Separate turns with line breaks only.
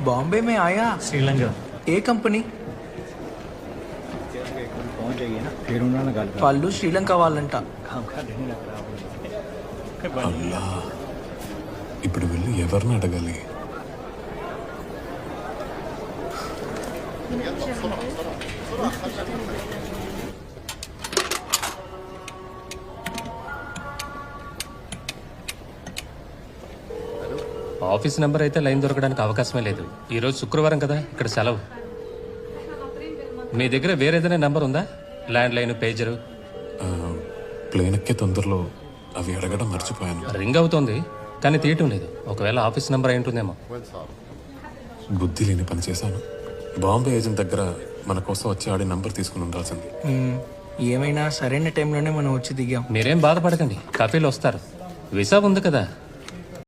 बॉम्बे में आया।
श्रीलंका।
ए कंपनी
पहुंच जाइए ना, फिर उन्होंने गल
వాళ్ళు శ్రీలంక వాళ్ళంట.
काम का नहीं लग रहा
అల్లా ఇప్పుడు వెళ్ళి ఎవరిని అడగాలి?
ఆఫీస్ నెంబర్ అయితే లైన్ దొరకడానికి అవకాశమే లేదు. ఈరోజు శుక్రవారం కదా, ఇక్కడ సెలవు. మీ దగ్గర వేరే ఏదైనా నెంబర్ ఉందా? Land line, పేజరు?
ప్లేన్ ఎక్కే తొందరలో అవి అడగడం మర్చిపోయాను.
రింగ్ అవుతోంది కానీ తీయటం లేదు. ఒకవేళ ఆఫీస్ నెంబర్ అయి ఉంటుందేమో.
బుద్ధి లేని పని చేశాను. బాంబే ఏజెంట్ దగ్గర మన కోసం వచ్చి ఆడి నంబర్ తీసుకుని ఉండాల్సింది.
ఏమైనా సరైన టైంలోనే మనం వచ్చి దిగాం.
మీరేం బాధపడకండి, కఫీలు వస్తారు. వీసా ఉంది కదా,